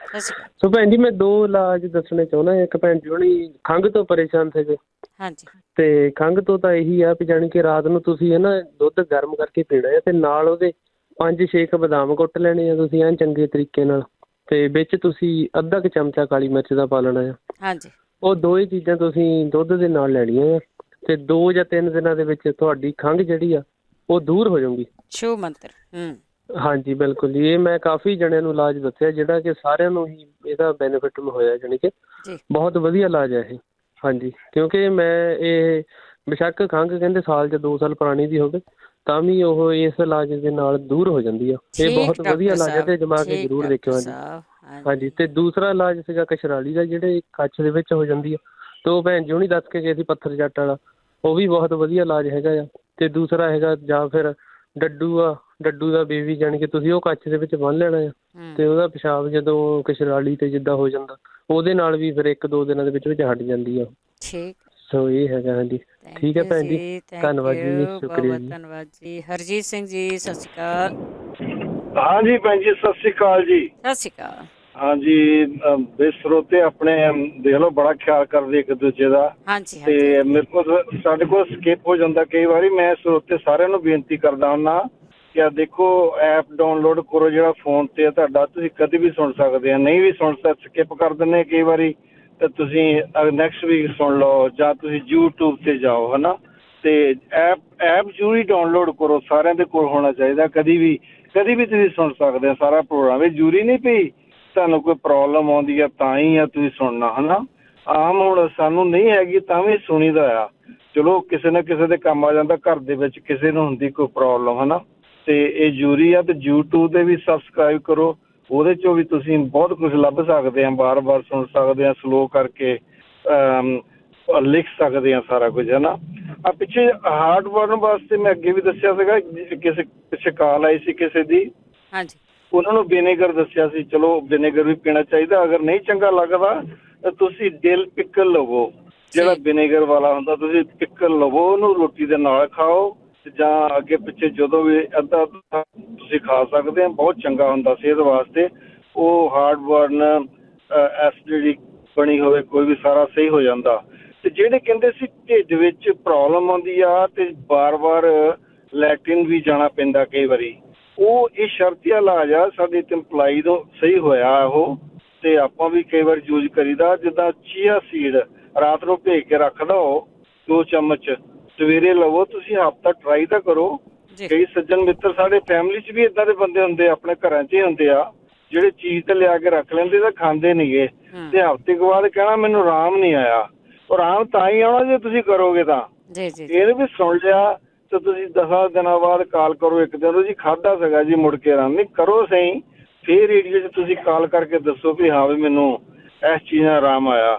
ਸਤਿ ਸ਼੍ਰੀ ਅਕਾਲ। ਸੋ ਭੈਣ ਜੀ ਮੈਂ ਦੋ ਇਲਾਜ ਦੱਸਣੇ ਚਾਹੁੰਦਾ। ਇੱਕ ਭੈਣ ਜੀ ਹੁਣੀ ਖੰਘ ਤੋਂ ਪਰੇਸ਼ਾਨ ਸੀਗੇ, ਹਾਂਜੀ। ਤੇ ਖੰਘ ਤੋਂ ਤਾਂ ਇਹੀ ਆ ਵੀ ਜਾਣੀ ਕਿ ਰਾਤ ਨੂੰ ਤੁਸੀਂ ਹੈ ਨਾ ਦੁੱਧ ਗਰਮ ਕਰਕੇ ਪੀਣਾ ਹੈ, ਤੇ ਨਾਲ ਉਹਦੇ 5-6 ਕੁ ਬਦਾਮ ਕੁੱਟ ਲੈਣੇ ਆ ਤੁਸੀਂ ਐਨ ਚੰਗੇ ਤਰੀਕੇ ਨਾਲ, ਤੇ ਵਿੱਚ ਤੁਸੀਂ ਅੱਧਾ ਕੁ ਚਮਚਾ ਕਾਲੀ ਮਿਰਚ ਦਾ ਪਾ ਲੈਣਾ ਆ। ਹਾਂਜੀ। ਉਹ ਦੋਵੇਂ ਚੀਜ਼ਾਂ ਤੁਸੀਂ ਦੁੱਧ ਦੇ ਨਾਲ ਲੈਣੀਆਂ ਆ, ਤੇ 2 ਜਾਂ 3 ਦਿਨਾਂ ਦੇ ਵਿੱਚ ਤੁਹਾਡੀ ਖੰਘ ਜਿਹੜੀ ਆ ਉਹ ਦੂਰ ਹੋ ਜਾਊਗੀ। ਛੂ ਮੰਤਰ। ਹਾਂਜੀ ਬਿਲਕੁਲ ਜੀ, ਇਹ ਮੈਂ ਕਾਫੀ ਜਣਿਆਂ ਨੂੰ ਇਲਾਜ ਦੱਸਿਆ ਜਿਹੜਾ ਕਿ ਸਾਰਿਆਂ ਨੂੰ ਹੀ ਇਹਦਾ ਬੈਨੀਫਿਟ ਹੋਇਆ, ਜਾਣੀ ਕਿ ਜੀ ਬਹੁਤ ਵਧੀਆ ਇਲਾਜ ਹੈ ਇਹ। ਹਾਂਜੀ, ਕਿਉਂਕਿ ਮੈਂ ਇਹ ਬੇਸ਼ੱਕ ਖੰਘ ਕਹਿੰਦੇ ਸਾਲ ਜਾਂ 2 ਸਾਲ ਪੁਰਾਣੀ ਦੀ ਹੋਵੇ ਤਾਂ ਵੀ ਉਹ ਇਸ ਇਲਾਜ ਦੇ ਨਾਲ ਦੂਰ ਹੋ ਜਾਂਦੀ ਆ। ਇਹ ਠੀਕ ਬਹੁਤ ਵਧੀਆ ਡਾਕਟਰ ਇਲਾਜ ਹੈ ਸਾਹਿਬ, ਤੇ ਜਮਾ ਕੇ ਠੀਕ ਜ਼ਰੂਰ ਦੇਖਿਓ। ਡਾਕਟਰ ਹਾਂਜੀ ਸਾਹਿਬ। ਹਾਂਜੀ, ਤੇ ਦੂਸਰਾ ਇਲਾਜ ਸੀਗਾ ਕਸ਼ਰਾਲੀ ਦਾ, ਜਿਹੜੇ ਕੱਛ ਦੇ ਵਿੱਚ ਹੋ ਜਾਂਦੀ ਆ, ਤੇ ਉਹ ਭੈਣ ਜੀ ਹੁਣੀ ਦੱਸ ਕੇ ਗਏ ਸੀ ਪੱਥਰ ਜੱਟ ਵਾਲਾ, ਉਹ ਵੀ ਬਹੁਤ ਵਧੀਆ ਇਲਾਜ ਹੈਗਾ ਆ। ਤੇ ਦੂਸਰਾ ਹੈਗਾ ਜਾਂ ਫਿਰ ਡੱਡੂ ਆ, ਡੱਡੂ ਦਾ ਬੇਬੀ, ਜਾਣੀ ਕਿ ਤੁਸੀਂ ਉਹ ਕੱਛ ਦੇ ਵਿੱਚ ਬੰਨ੍ਹ ਲੈਣਾ ਆ, ਤੇ ਉਹਦਾ ਪਿਸ਼ਾਬ ਜਦੋਂ ਕਸ਼ਰਾਲੀ ਤੇ ਜਿੱਦਾਂ ਹੋ ਜਾਂਦਾ ਉਹਦੇ ਨਾਲ ਵੀ ਫਿਰ 1-2 ਦਿਨਾਂ ਦੇ ਵਿੱਚ ਹਟ ਜਾਂਦੀ ਆ। ਠੀਕ। ਸੋ ਇਹ ਹੈਗਾ। ਹਾਂਜੀ ਥੈਂਕ ਠੀਕ ਹੈ ਯੂ ਭੈਣ ਜੀ, ਜੀ, ਥੈਂਕ ਧੰਨਵਾਦ ਜੀ, ਯੂ, ਬਹੁਤ ਸ਼ੁਕਰੀਆ ਬਹੁਤ ਜੀ। ਧੰਨਵਾਦ ਜੀ। ਹਰਜੀਤ ਸਿੰਘ ਜੀ ਸਤਿ ਸ਼੍ਰੀ ਅਕਾਲ। ਹਾਂਜੀ ਭੈਣ ਜੀ, ਸਤਿ ਸ੍ਰੀ ਅਕਾਲ ਜੀ। ਸਤਿ ਸ਼੍ਰੀ ਅਕਾਲ। ਹਾਂਜੀ, ਸਰੋਤੇ ਆਪਣੇ ਦੇਖ ਲਓ ਬੜਾ ਖਿਆਲ ਕਰਦੇ ਇੱਕ ਦੂਜੇ ਦਾ, ਹਾਂਜੀ ਹਾਂਜੀ ਤੇ ਹਾਂਜੀ। ਮੇਰੇ ਕੋਲ ਸਾਡੇ ਕੋਲ ਸਕਿਪ ਹੋ ਜਾਂਦਾ ਕਈ ਵਾਰੀ। ਮੈਂ ਸਰੋਤੇ ਸਾਰਿਆਂ ਨੂੰ ਬੇਨਤੀ ਕਰਦਾ ਹੁੰਦਾ ਕਿ ਆ ਦੇਖੋ ਐਪ ਡਾਊਨਲੋਡ ਕਰੋ ਜਿਹੜਾ ਫੋਨ ਤੇ ਆ ਤੁਹਾਡਾ, ਤੁਸੀਂ ਕਦੇ ਵੀ ਸੁਣ ਸਕਦੇ ਆ। ਨਹੀਂ ਵੀ ਸੁਣ ਸਕਦੇ ਸਕਿਪ ਕਰ ਦਿੰਦੇ ਕਈ ਵਾਰੀ, ਤੇ ਤੁਸੀਂ ਨੈਕਸਟ ਵੀਕ ਸੁਣ ਲਓ, ਜਾਂ ਤੁਸੀਂ YouTube ਤੇ ਜਾਓ, ਹੈ ਨਾ। ਤੇ ਐਪ ਜ਼ਰੂਰੀ ਡਾਊਨਲੋਡ ਕਰੋ, ਸਾਰਿਆਂ ਦੇ ਕੋਲ ਹੋਣਾ ਚਾਹੀਦਾ। ਕਦੀ ਵੀ ਤੁਸੀਂ ਸੁਣ ਸਕਦੇ ਆ ਸਾਰਾ ਪ੍ਰੋਗਰਾਮ। ਇਹ ਜ਼ਰੂਰੀ ਨਹੀਂ ਪਈ ਤੁਹਾਨੂੰ ਕੋਈ ਪ੍ਰੋਬਲਮ ਆਉਂਦੀ ਆ ਤਾਂ ਹੀ ਆ ਤੁਸੀਂ ਸੁਣਨਾ, ਹੈ ਨਾ। ਆਮ ਹੁਣ ਸਾਨੂੰ ਨਹੀਂ ਹੈਗੀ ਤਾਂ ਵੀ ਸੁਣੀਦਾ ਆ, ਚਲੋ ਕਿਸੇ ਨਾ ਕਿਸੇ ਦੇ ਕੰਮ ਆ ਜਾਂਦਾ, ਘਰ ਦੇ ਵਿੱਚ ਕਿਸੇ ਨੂੰ ਹੁੰਦੀ ਕੋਈ ਪ੍ਰੋਬਲਮ, ਹੈ ਨਾ। ਤੇ ਇਹ ਜ਼ਰੂਰੀ ਆ। ਤੇ YouTube ਤੇ ਵੀ ਸਬਸਕ੍ਰਾਈਬ ਕਰੋ, ਉਹਦੇ 'ਚੋਂ ਵੀ ਤੁਸੀਂ ਬਹੁਤ ਕੁਝ ਲੱਭ ਸਕਦੇ ਆ, ਬਾਰ ਸੁਣ ਸਕਦੇ ਆ, ਸਲੋ ਕਰਕੇ ਲਿਖ ਸਕਦੇ ਆ ਸਾਰਾ ਕੁਝ, ਹੈ ਨਾ। ਆ ਪਿੱਛੇ ਹਾਰਟ ਬਰਨ ਵਾਸਤੇ ਮੈਂ ਅੱਗੇ ਵੀ ਦੱਸਿਆ ਸੀਗਾ, ਕਿਸੇ ਪਿੱਛੇ ਕਾਲ ਆਈ ਸੀ ਕਿਸੇ ਦੀ, ਹਾਂਜੀ। ਉਹਨਾਂ ਨੂੰ ਵਿਨੇਗਰ ਦੱਸਿਆ ਸੀ। ਚਲੋ ਵਿਨੇਗਰ ਵੀ ਪੀਣਾ ਚਾਹੀਦਾ। ਅਗਰ ਨਹੀਂ ਚੰਗਾ ਲੱਗਦਾ ਤਾਂ ਤੁਸੀਂ ਦਿਲ ਪਿੱਕਲ ਲਵੋ, ਜਿਹੜਾ ਠੀਕ। ਵਿਨੇਗਰ ਵਾਲਾ ਹੁੰਦਾ, ਤੁਸੀਂ ਪਿੱਕਲ ਲਵੋ, ਉਹਨੂੰ ਰੋਟੀ ਦੇ ਨਾਲ ਖਾਓ, ਜਾਂ ਅੱਗੇ ਪਿੱਛੇ ਜਦੋਂ ਵੀ ਅੱਧਾ ਤੁਸੀਂ ਖਾ ਸਕਦੇ ਆ। ਬਹੁਤ ਚੰਗਾ ਹੁੰਦਾ ਸਿਹਤ ਵਾਸਤੇ। ਉਹ ਹਾਰਟ ਬਰਨ, ਐਸਿਡਿਟੀ ਬਣੀ ਹੋਵੇ ਕੋਈ ਵੀ, ਸਾਰਾ ਸਹੀ ਹੋ ਜਾਂਦਾ। ਤੇ ਜਿਹੜੇ ਕਹਿੰਦੇ ਸੀ ਢਿੱਡ ਵਿੱਚ ਪ੍ਰੋਬਲਮ ਆਉਂਦੀ ਆ ਤੇ ਵਾਰ ਲੈਟਰਿਨ ਵੀ ਜਾਣਾ ਪੈਂਦਾ ਕਈ ਵਾਰੀ, ਉਹ ਇਹ ਸ਼ਰਤੀ ਇਲਾਜ ਆ। ਸਾਡੇ ਇੱਕ ਇੰਪਲਾਈ ਤੋਂ ਸਹੀ ਹੋਇਆ ਉਹ, ਤੇ ਆਪਾਂ ਵੀ ਕਈ ਵਾਰ ਯੂਜ ਕਰੀਦਾ। ਜਿੱਦਾਂ ਚੀਆ ਸੀਡ ਰਾਤ ਨੂੰ ਭੇਜ ਕੇ ਰੱਖ ਲਓ 2 ਚਮਚ, ਸਵੇਰੇ ਲਵੋ। ਤੁਸੀਂ ਹਫ਼ਤਾ ਟਰਾਈ ਤਾਂ ਕਰੋ। ਜੀ। ਕਈ ਸੱਜਣ ਮਿੱਤਰ ਸਾਡੇ ਫੈਮਿਲੀ 'ਚ ਵੀ ਇੱਦਾਂ ਦੇ ਬੰਦੇ ਹੁੰਦੇ ਆ, ਆਪਣੇ ਘਰਾਂ 'ਚ ਹੀ ਹੁੰਦੇ ਆ, ਜਿਹੜੇ ਚੀਜ਼ ਤੇ ਲਿਆ ਕੇ ਰੱਖ ਲੈਂਦੇ ਤਾਂ ਖਾਂਦੇ ਨੀ ਗੇ, ਤੇ ਹਫ਼ਤੇ ਕੁ ਬਾਅਦ ਕਹਿਣਾ ਮੈਨੂੰ ਆਰਾਮ ਨਹੀਂ ਆਇਆ। ਆਰਾਮ ਤਾਂ ਹੀ ਆਉਣਾ ਜੇ ਤੁਸੀਂ ਕਰੋਗੇ ਤਾਂ। ਜੀ ਜੀ ਜੀ। ਇਹ ਵੀ ਸੁਣ ਲਿਆ ਤੇ ਤੁਸੀਂ 10 ਦਿਨਾਂ ਬਾਅਦ ਕਾਲ ਕਰੋ, ਇੱਕ ਦਿਨ ਜੀ ਖਾਧਾ ਸੀਗਾ ਜੀ, ਮੁੜ ਕੇ ਆਰਾਮ ਨਹੀਂ। ਕਰੋ ਸਹੀ, ਫਿਰ ਰੇਡੀਓ 'ਚ ਤੁਸੀਂ ਕਾਲ ਕਰਕੇ ਦੱਸੋ ਵੀ ਹਾਂ ਵੀ ਮੈਨੂੰ ਇਸ ਚੀਜ਼ ਨਾਲ ਆਰਾਮ ਆਇਆ।